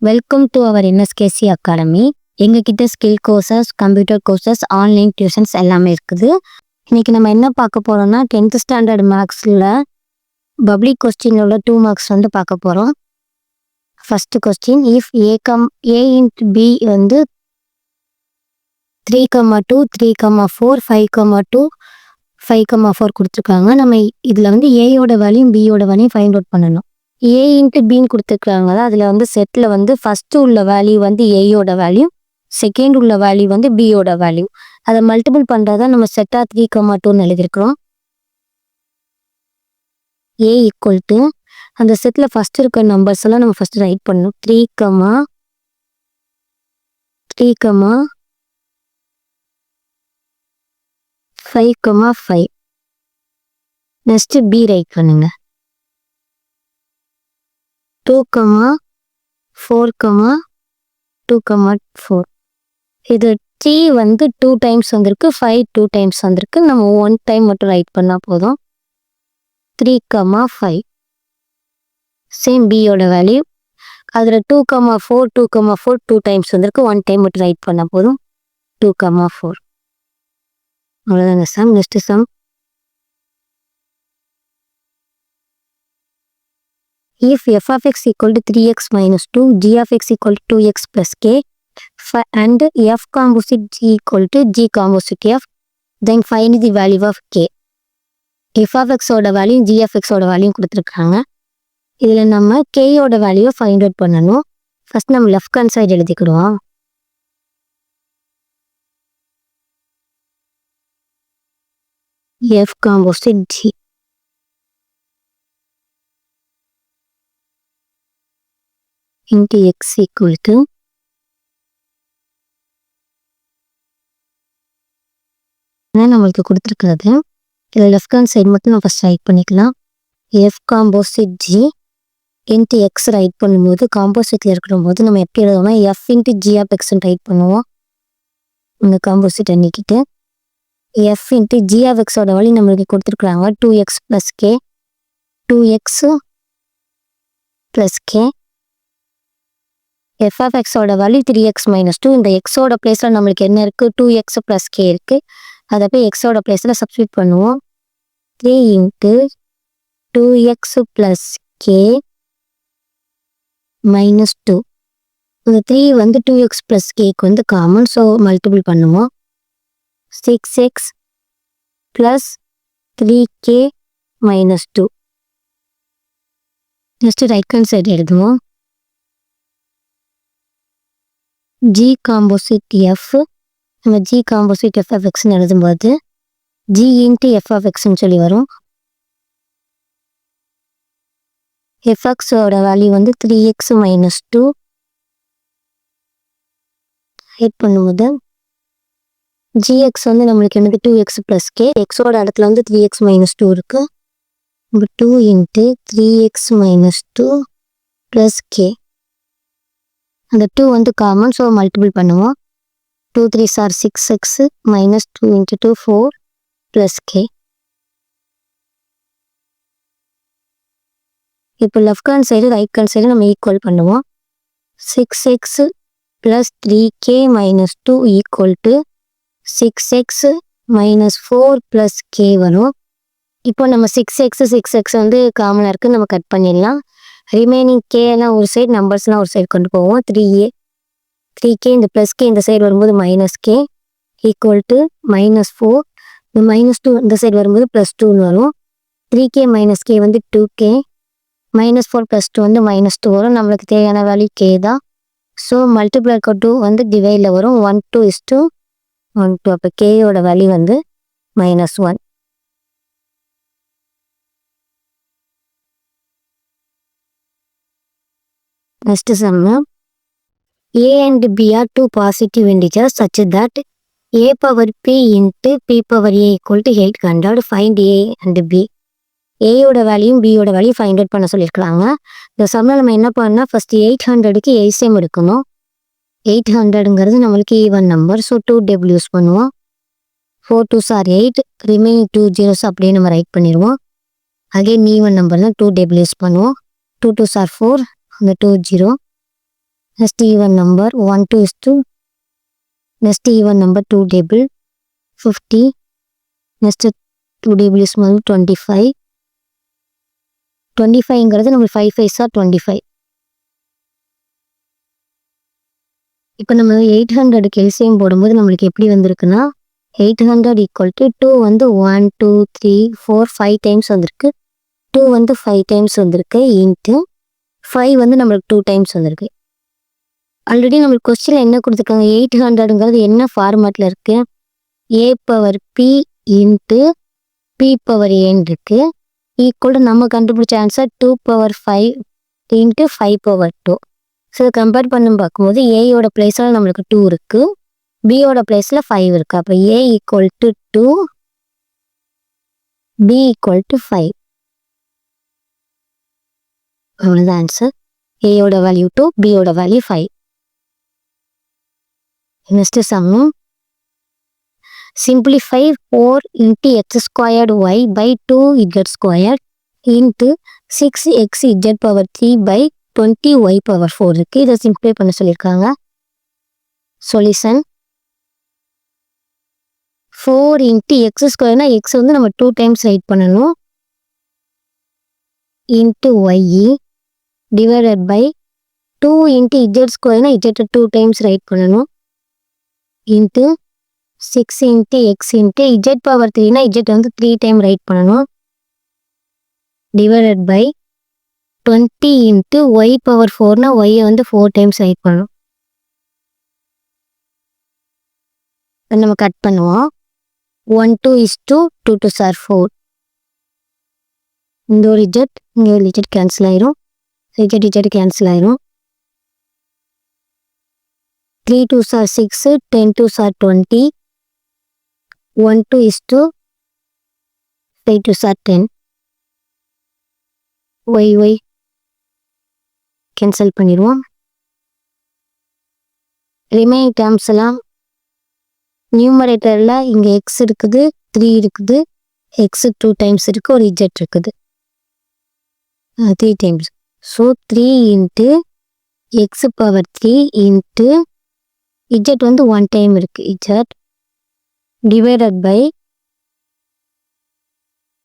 Welcome to our NSKC Academy. எங்ககிட்ட skill courses, computer courses, online tuitions எல்லாமே இருக்குது. இன்னைக்கு நம்ம என்ன பார்க்க போறோம்னா 10th ஸ்டாண்டர்ட் மேக்ஸில் பப்ளிக் கொஸ்டினில் உள்ள 2 மார்க்ஸ் வந்து பார்க்க போகிறோம். First question, if a into b வந்து 3,2, 3,4, 5,2, 5,4 கொடுத்துருக்காங்க. நம்ம இதில் வந்து ஏயோட வேல்யூம் பியோட வேல்யூம் ஃபைண்ட் அவுட் பண்ணணும். ஏ இன்ட்டு பின்னு கொடுத்துருக்காங்க. அதில் வந்து செட்டில் வந்து ஃபஸ்ட்டு உள்ள வேல்யூ வந்து ஏயோட வேல்யூ, செகண்ட் உள்ள வேல்யூ வந்து பியோட வேல்யூ. அதை மல்டிபிள் பண்ணுறதா நம்ம செட்டாக 3,2ன்னு எழுதியிருக்கிறோம். ஏ ஈக்குவல் டு அந்த செட்டில் ஃபஸ்ட்டு இருக்கிற நம்பர்ஸ் எல்லாம் நம்ம ஃபஸ்ட்டு ரைட் பண்ணணும். 3, 5, நெக்ஸ்ட்டு பி ரைட் பண்ணுங்க. 2, 4, 2, 4. இது 3 வந்து 2 டைம்ஸ் வந்திருக்கு, 5 2 டைம்ஸ் வந்திருக்கு. நம்ம 1 டைம் மட்டும் ரைட் பண்ணால் போதும். 3, 5. சேம் பியோட வேல்யூ. அதில் 2, 4, 2 டைம்ஸ் வந்திருக்கு. 1 டைம் மட்டும் ரைட் பண்ணால் போதும். 2, 4. அவ்வளோதாங்க sum. Next sum. If f of x equal to 3x minus 2, g of x equal to 2x plus k, and f composite g equal to g composite f, then find the value of k. f of x ஓட value g of x ஓட value கொடுத்துருக்காங்க. இதில் நம்ம k ஓட வேல்யூவை find out பண்ணணும். First நம்ம left hand side எழுதிக்கிடுவோம். f composite g into x equal to நம்மளுக்கு கொடுத்துருக்கிறது. இதில் லெஃப்ட் ஹேண்ட் சைடு மட்டும் நம்ம ஃபஸ்ட் ரைட் பண்ணிக்கலாம். F composite g into x write பண்ணும்போது காம்போசிட்டில் இருக்கிற போது நம்ம எப்படி எழுதுவோம்னா எஃப் இன்ட்டு ஜி ஆஃப் எக்ஸ்ன்னு ரைட் பண்ணுவோம். இந்த காம்போசிட் அன்னிக்கிட்டு எஃப் இன்ட்டு ஜி ஆஃப் எக்ஸோட வழி நம்மளுக்கு கொடுத்துருக்குறாங்க. 2x + k, 2x + k. f of x ஓட வேல்யூ 3x - 2. இந்த எக்ஸோட பிளேஸில் நம்மளுக்கு என்ன இருக்குது? 2x + k இருக்குது. அதை போய் எக்ஸோட பிளேஸில் சப்ஸ்டியூட் பண்ணுவோம். 3 × 2x + k - 2. இந்த 3 வந்து 2x + kக்கு வந்து காமன், ஸோ மல்டிபிள் பண்ணுவோம். 6x + 3k - 2. Next right hand side எழுதுவோம். g காம்போசிட் f, நம்ம g காம்போசிட் f of xன்னு எழுதும்போது g இன்ட்டு f of xன்னு சொல்லி வரும். f of xோட வேல்யூ வந்து 3x - 2 ரைட் பண்ணும்போது gx வந்து நம்மளுக்கு என்னது 2x + k, xோட இடத்துல வந்து 3x - 2 இருக்கு. 2 × 3x - 2 + k. அந்த 2 வந்து காமன், ஸோ மல்டிபிள் பண்ணுவோம். 2 3s are 6x - 2 × 2 4 + k. இப்போ left hand side right hand side நம்ம ஈக்குவல் பண்ணுவோம். 6x + 3k - 2 = 6x - 4 + k வரும். இப்போ நம்ம 6x வந்து காமனாக இருக்குது, நம்ம கட் பண்ணிடலாம். ரிமைனிங் k எல்லாம் ஒரு சைடு, நம்பர்ஸ்லாம் ஒரு சைடு கொண்டு போவோம். 3k இந்த ப்ளஸ் k இந்த சைடு வரும்போது -k = -4. இந்த -2 இந்த சைடு வரும்போது +2ன்னு வரும். 3k - k வந்து 2k, -4 + 2 வந்து -2 வரும். நம்மளுக்கு தேவையான வேல்யூ k தான். ஸோ மல்டிபிள் இருக்க 2 வந்து டிவைடில் வரும். 1 2 1 2. அப்போ கேயோட வேல்யூ வந்து -1. Next sum, a and b are 2 positive integers such that a power p into p power a equal to 800. Find a and b. ஏயோட வேல்யூயும் பியோட வேல்யூ ஃபைண்ட் அவுட் பண்ண சொல்லியிருக்கிறாங்க. இந்த சம்மில் நம்ம என்ன பண்ணோம்னா ஃபஸ்ட் 800க்கு LCM எடுக்கணும். 800ங்கிறது நம்மளுக்கு even number, so 2 table use பண்ணுவோம். 4 2s are 8, ரிமைனிங் 2 zeros அப்படியே நம்ம ரைட் பண்ணிடுவோம். அகைன் ஈவன் நம்பர் தான் 2 டேபிள் யூஸ் பண்ணுவோம். 2 2s are 4, அந்த 2 0. next even number 1 2 is to next even number 2 table 50, next 2 table is 25. 25ங்கிறது நம்ம 5 5s are 25. இப்போ நம்ம 800க்கு எல்சிஎம் போடும்போது நம்மளுக்கு எப்படி வந்திருக்குன்னா 800 equal to 2 வந்து 1 2 3 4 5 டைம்ஸ் வந்திருக்கு. 2 வந்து 5 டைம்ஸ் வந்திருக்கு இன்ட்டு 5 வந்து நம்மளுக்கு 2 டைம்ஸ் வந்திருக்கு. ஆல்ரெடி நம்மளுக்கு கொஸ்டினில் என்ன கொடுத்துருக்காங்க 800ங்கிறது என்ன ஃபார்மேட்டில் இருக்குது a power b into b power ஏன்னு இருக்குது. ஈக்குவல் நம்ம கண்டுபிடிச்ச answer 2 power 5 into 5 power 2. So compare பண்ணி பார்க்கும்போது ஏயோட பிளேஸில் நம்மளுக்கு 2 இருக்குது, பியோட பிளேஸில் 5 இருக்குது. அப்போ a equal to 2, b equal to 5. அவ்வளோதான் ஆன்சர். ஏயோட வேல்யூ 2, பியோட value 5. Next sum simplify 4 into x squared y by 2z squared into 6xz power 3 by 20y power 4 இருக்கு. இதை சிம்பிளை பண்ண சொல்லியிருக்காங்க. சொல்யூஷன் 4 into x ஸ்கொயர்னா x வந்து நம்ம 2 டைம்ஸ் ரைட் பண்ணணும் into y divided by 2 into z ஸ்கொயர்னா z 2 times right பண்ணணும் into 6 into x into z power 3னா z வந்து 3 டைம் ரைட் பண்ணணும் divided by 20 into y power 4னா y வந்து 4 டைம்ஸ் ரைட் பண்ணணும். நம்ம cut பண்ணுவோம். 1 2 is 2 2 2s are 4. இந்த ஒரு z இங்கே ஒரு z கேன்சல் ஆயிரும், z கேன்சல் ஆயிரும். 3 2s are 6 10 2s are 20. 1 2 is 2 5 2s are 10. y cancel பண்ணிடுவோம். ரிமைனிங் டேர்ம்ஸ் எல்லாம் நியூமரேட்டரில் இங்கே எக்ஸ் இருக்குது 3 இருக்குது, எக்ஸ் 2 டைம்ஸ் இருக்குது, ஒரு இஜெட் இருக்குது 3 times. So 3 into X power 3 into Z வந்து 1 டைம் இருக்குது இஜெட் டிவைடட் பை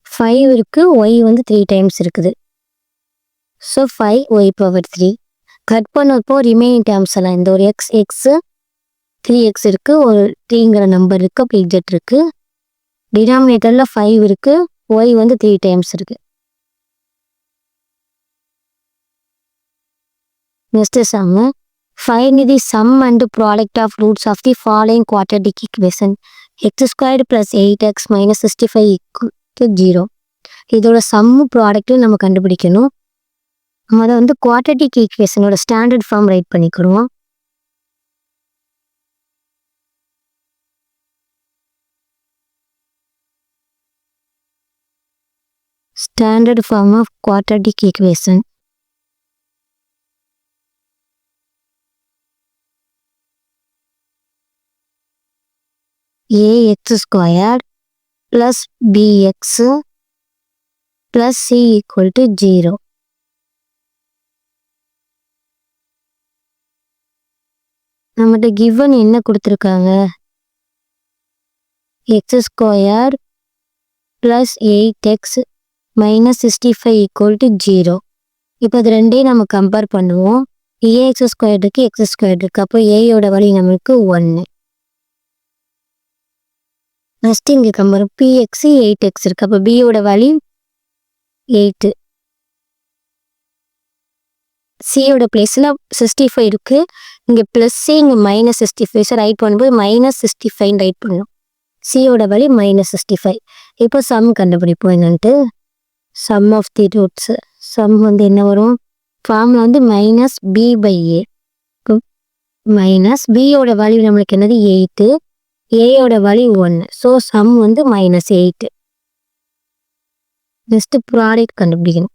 5 இருக்குது, ஒய் வந்து 3 டைம்ஸ் இருக்குது. ஸோ 5y பவர் 3 கட் பண்ணப்போ ரிமைனிங் டேர்ம்ஸ் எல்லாம் இந்த ஒரு எக்ஸ் 3x இருக்குது, ஒரு 3ங்கிற நம்பர் இருக்குது, அப்போ இஜெட் இருக்குது. டினாமினேட்டரில் 5 இருக்குது, ஒய் வந்து 3 டைம்ஸ் இருக்குது. Next sum find the sum and product of roots of the following quadratic equation x squared plus 8x minus 65 equal to 0. இதோட சம்மு ப்ராடக்ட்டும் நம்ம கண்டுபிடிக்கணும். நம்ம அதை வந்து குவாட்ரட்டிக் ஈக்குவேஷனோட ஸ்டாண்டர்ட் ஃபார்ம் ரைட் பண்ணிக்கிறோம். Standard form of quadratic equation ax squared plus bx plus c equal to 0. நம்மகிட்ட given என்ன கொடுத்துருக்காங்க x squared plus 8x minus 65 equal to 0. இப்போ அது ரெண்டையும் நம்ம கம்பேர் பண்ணுவோம். ax squared இருக்கு, x squared இருக்கு, அப்போ aயோட வேல்யூ நம்மளுக்கு 1. நெக்ஸ்ட் இங்கே கம்பேர் px 8x இருக்கு, அப்போ bயோட வேல்யூ 8. சியோட பிளேஸில் 65 இருக்கு, இங்கே ப்ளஸ் சி இங்கே மைனஸ் 65. ஸோ ரைட் பண்ணும்போது மைனஸ் 65 ரைட் பண்ணணும். சியோட வேல்யூ மைனஸ் 65. இப்போ சம் கண்டுபிடிப்போம் என்னன்ட்டு. Sum of the roots sum வந்து என்ன வரும், ஃபார்மில் வந்து minus B by A. Minus பியோட வேல்யூ நம்மளுக்கு என்னது 8, ஏயோட வேல்யூ 1. ஸோ சம் வந்து மைனஸ் 8. நெக்ஸ்ட் ப்ராடக்ட் கண்டுபிடிக்கணும்.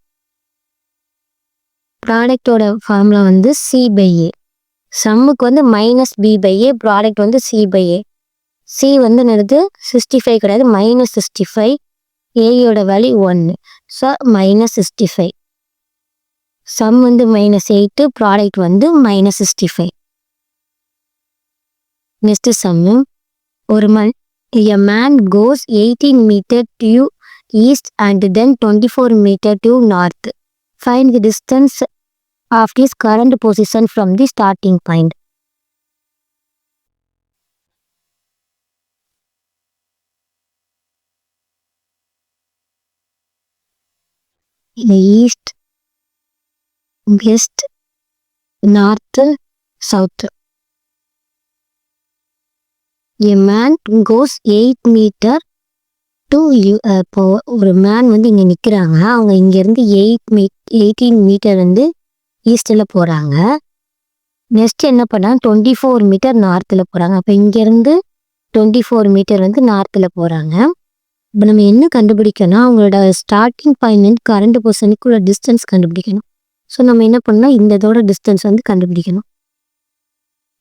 ப்ராடக்டோட ஃபார்முலா வந்து சி பை ஏ. சம்முக்கு வந்து minus B by A, product வந்து சி பை ஏ. சி வந்து என்னது 65 கிடையாது, மைனஸ் 65. ஏயோட வேல்யூ 1. So minus 65. சம் வந்து -8, ப்ராடக்ட் வந்து -65. Next sum. ஒரு a man goes 18 meter to east and then 24 meter to north. Find the distance of his current position from the starting point. East, west, north, south. A man goes 8 meter to இப்போ ஒரு man வந்து இங்கே நிற்கிறாங்க. அவங்க இங்கேருந்து 18 metre வந்து ஈஸ்டில் போகிறாங்க. நெக்ஸ்ட் என்ன பண்ணால் 24 மீட்டர் நார்த்தில் போகிறாங்க. அப்போ இங்கேருந்து 24 மீட்டர் வந்து நார்த்தில் போகிறாங்க. இப்போ நம்ம என்ன கண்டுபிடிக்கணும், அவங்களோட ஸ்டார்டிங் பாயிண்ட் கரண்ட் பொசிஷனுக்குள்ள டிஸ்டன்ஸ் கண்டுபிடிக்கணும். ஸோ நம்ம என்ன பண்ணால் இந்த இதோட டிஸ்டன்ஸ் வந்து கண்டுபிடிக்கணும்.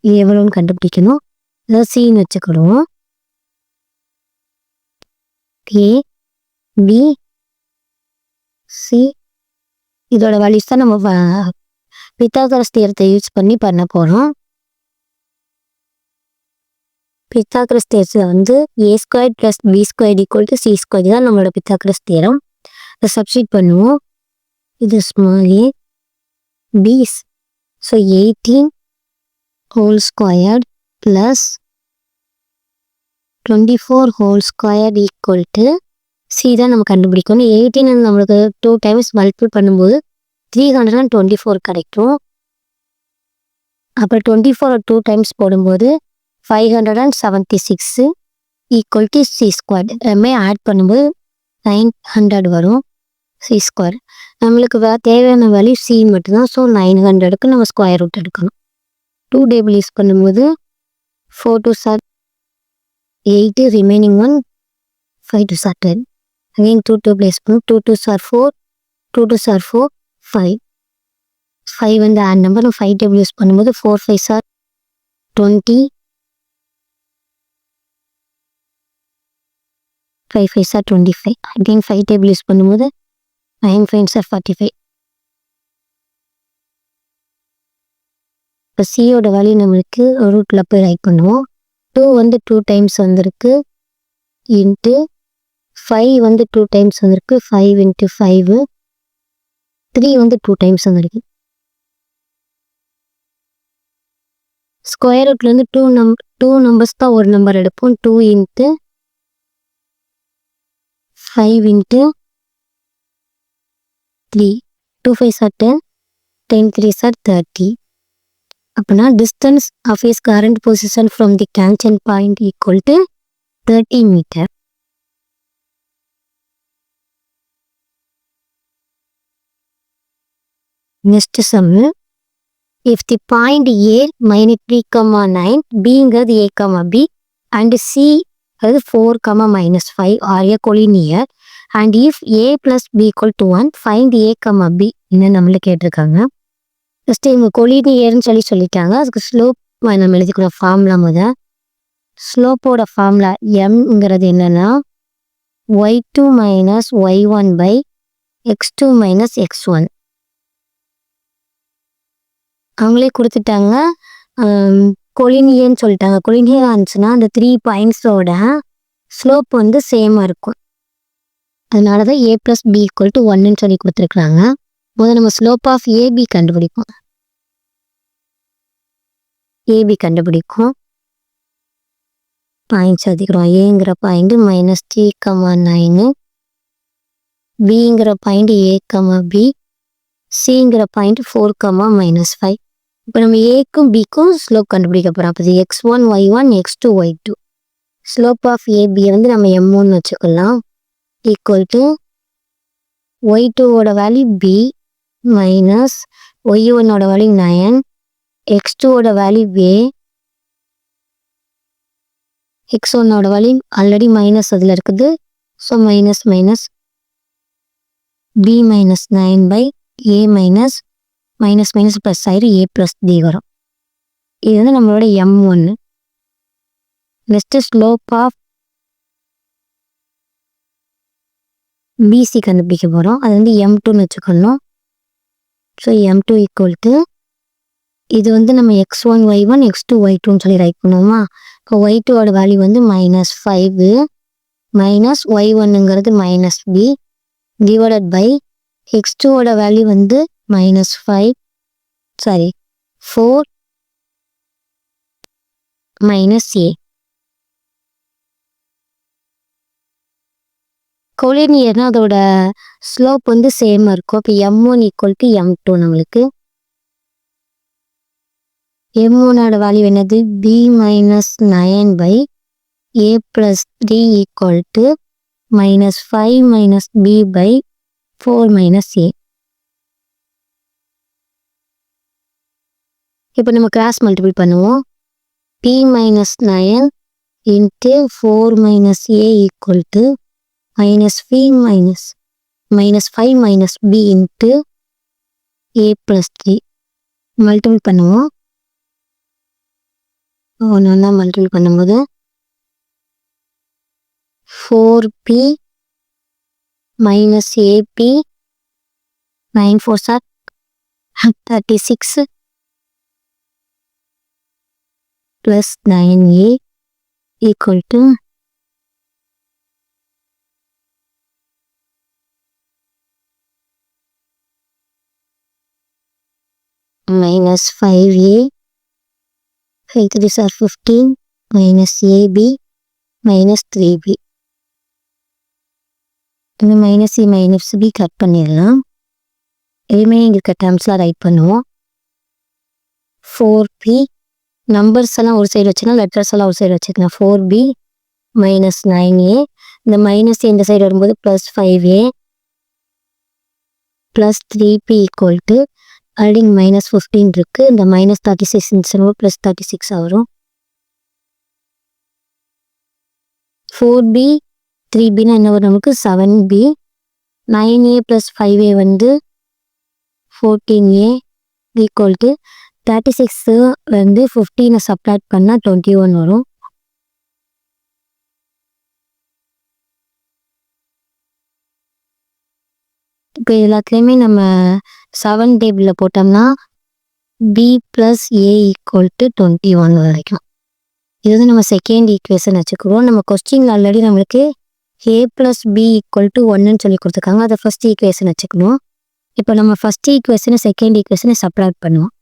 இது எவ்வளோன்னு கண்டுபிடிக்கணும். அதாவது சின்னு வச்சுக்கிடுவோம். ஏ பி சி இதோட வேல்யூஸ் தான் நம்ம பித்தாகரஸ் தியரத்தை யூஸ் பண்ணி பண்ண போகிறோம். பித்தாகரஸ் தியரத்தில் வந்து a² + b² = c² தான் நம்மளோட பித்தாகரஸ் தியரம். அதை சப்ஸ்டிட் பண்ணுவோம். இது small a piece. So 18 whole squared plus 24 whole squared equal to c தான் நம்ம கண்டுபிடிக்கணும். 18 நம்மளுக்கு 2 times மல்டிபிள் பண்ணும்போது 324 கிடைக்கும். அப்புறம் 24 2 times போடும்போது 576 equal to c². எல்லாமே ஆட் பண்ணும்போது 900 வரும். c². நம்மளுக்கு தேவையான வேல்யூ c மட்டும்தான். ஸோ 900க்கு நம்ம ஸ்கொயர் ரூட் எடுக்கணும். 2 டேபிள் யூஸ் பண்ணும்போது 4 2s are 8, remaining 1 5 2s are 10. Again 2 place பண்ணும். 2 2s are 4, 2 2s are 4, 5. 5 வந்து ஆட் நம்பர். 5 டேபிள் யூஸ் பண்ணும்போது 4 5s are 20, 5 5s are 25. Again 5 table use பண்ணும்போது 9 5s are 45. இப்போ சியோட வேல்யூ நம்மளுக்கு ரூட்டில் போய் ரைட் பண்ணுவோம். 2 வந்து 2 டைம்ஸ் வந்திருக்கு இன்ட்டு 5 வந்து 2 டைம்ஸ் வந்திருக்கு 5 × 5. 3 வந்து 2 டைம்ஸ் வந்திருக்கு. ஸ்கொயர் ரூட்லேருந்து 2 நம்பர்ஸ் தான் ஒரு நம்பர் எடுப்போம். 2 × 5 × 3. 2 5s are 10, 10 3s are 30. அப்போனா distance of is current position from the tangent point equal to 30 meter. Next sum. If the point A -3,9 பிங்கிறது a, b அண்ட் சி அது 4, -5 are a collinear and if a + b = 1 find a, b என்ன நம்மளுக்கு கேட்டிருக்காங்க. First இவங்க கொலினியர்னு சொல்லிட்டாங்க. அதுக்கு slope நம்ம எழுதிக்கிறோம். ஃபார்முலா முதல் ஸ்லோப்போட ஃபார்முலா எம்ங்கிறது என்னன்னா y2 - y1 / x2 - x1. அவங்களே கொடுத்துட்டாங்க. கொலினியர்னு சொல்லிட்டாங்க. கொலினியர் ஆச்சுன்னா அந்த 3 பாயிண்ட்ஸோட ஸ்லோப் வந்து சேமாக இருக்கும். அதனால தான் a + b = 1ன்னு சொல்லி கொடுத்துருக்குறாங்க. முதல்ல நம்ம ஸ்லோப் ஆஃப் ஏபி கண்டுபிடிப்போம். ஏபி கண்டுபிடிக்கும். பாயிண்ட்ஸ் எழுதிக்கிறோம். ஏங்கிற பாயிண்ட் -3,9, பிங்கிற பாயிண்ட் a, b, சிங்கிற பாயிண்ட் 4, -5. இப்போ நம்ம ஏக்கும் பிக்கும் ஸ்லோப் கண்டுபிடிக்க போகிறோம். அப்போ x1 y1 x2 y2. Slope of ஏபியை வந்து நம்ம m1 வச்சுக்கலாம். ஈக்குவல் டு y2ஓட வேல்யூ b மைனஸ் y1ஓட வேல்யூ 9, x2ஓட வேல்யூ a, x1ஓட வேல்யூ ஆல்ரெடி மைனஸ் அதில் இருக்குது. So minus b - 9/a minus plus ஆயிரும் a + b வரும். இது வந்து நம்மளோட m1. Next slope of PC கண்டுபிடிக்க போகிறோம். அது வந்து m2ன்னு வச்சுக்கணும். ஸோ m2 ஈக்குவல் டு இது வந்து நம்ம x1 y1 x2 y2ன்னு சொல்லி ரைட் பண்ணுவோமா. இப்போ y2ஓட வேல்யூ வந்து -5 மைனஸ் y1ங்கிறது -b டிவைடட் பை x2ஓட வேல்யூ வந்து -4 -a. கோலினியர்னா அதோட ஸ்லோப் வந்து சேமாக இருக்கும். இப்போ m1 ஈக்குவல் டு m2 நம்மளுக்கு m1ஓட வேல்யூ என்னது b -9 by a + 3 equal to -5 - b by 4 - a. இப்போ நம்ம கிராஸ் மல்டிபிள் பண்ணுவோம். p -9 into 4 - a equal to -5 - b into a + 3 multiple பண்ணுவோம். ஒன்றா மல்டிபிள் பண்ணும்போது 4p - ap 9 4s are 36 plus 9a equal to -5a 5 3s are 15 minus ab minus 3b. இந்த -c -b cut பண்ணிடலாம். Remaining இருக்க டேர்ம்ஸ்லாம் right பண்ணுவோம். 4p numbers எல்லாம் ஒரு side வச்சுக்கலாம், லெட்டர்ஸ் எல்லாம் ஒரு சைடு வச்சுக்கலாம். 4b -9a இந்த மைனஸ் இந்த சைடு வரும்போது +5a plus 3p equal to அடிங் -15 இருக்கு. இந்த -36 இருந்துச்சுன்னா +36 வரும். 4b 3bனா என்ன வரும் நமக்கு 7b 9a + 5a வந்து 14a ஈக்குவல் டு 36 வந்து 15 சப்ட்ராக்ட் பண்ணால் 21 வரும். இப்போ எல்லாத்துலேயுமே நம்ம 7 டேபிளில் போட்டோம்னா b + a ஈக்குவல் டு 21 வரைக்கும். இது வந்து நம்ம செகண்ட் ஈக்குவேஷன் வச்சுக்குவோம். நம்ம கொஸ்டின் ஆல்ரெடி நம்மளுக்கு a + b ஈக்குவல் டு 1ன்னு சொல்லி கொடுத்துருக்காங்க. அதை ஃபர்ஸ்ட் ஈக்குவேஷன் வச்சுக்கணும். இப்போ நம்ம ஃபர்ஸ்ட் ஈக்குவேஷனை செகண்ட் ஈக்குவேஷனை சப்ட்ராக்ட் பண்ணுவோம்.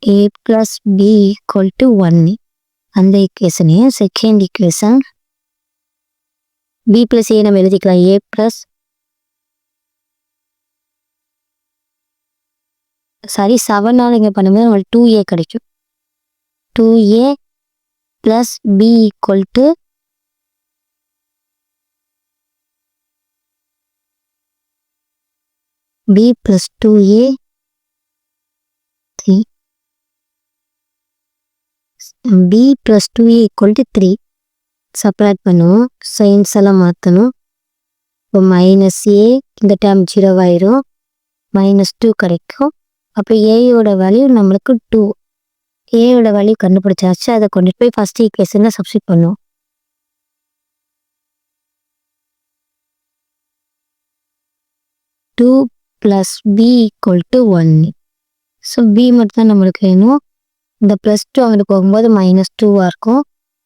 a + b ஈக்குவல் டு 1 அந்த ஈக்குவேஷனையும் செகண்ட் ஈக்குவேஷன் b + a நம்ம எழுதிக்கலாம். a + 7ஆல் இங்கே பண்ணும்போது நம்மளுக்கு 2a கிடைக்கும். 2a + b equal to b + 2a 3 b + 2a equal to 3 subtract பண்ணுவோம். சைன்ஸ் எல்லாம் மாற்றணும். இப்போ -a இந்த டேர்ம் 0 ஆயிரும். -2 கிடைக்கும். அப்போ ஏயோட வேல்யூ நம்மளுக்கு 2. ஏயோட வேல்யூ கண்டுபிடிச்சாச்சு. அதை கொண்டு போய் ஃபர்ஸ்ட் ஈக்குவேஷனில் சப்ஸ்டிட் பண்ணுவோம். Two + b equal to 1. So b மட்டும் தான் நம்மளுக்கு வேணும். இந்த +2 அங்கிட்டு போகும்போது -2 இருக்கும்.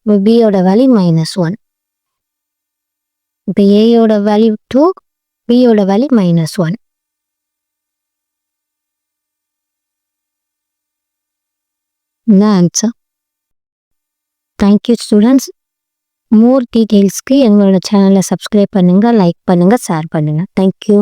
இப்போ பியோட வேல்யூ -1. இப்போ ஏயோட வேல்யூ 2, பியோட வேல்யூ -1. இதுதான் ஆன்சர். Thank you students. மோர் டீட்டெயில்ஸ்க்கு எங்களோட சேனலை சப்ஸ்கிரைப் பண்ணுங்கள், லைக் பண்ணுங்கள், ஷேர் பண்ணுங்கள். தேங்க்யூ.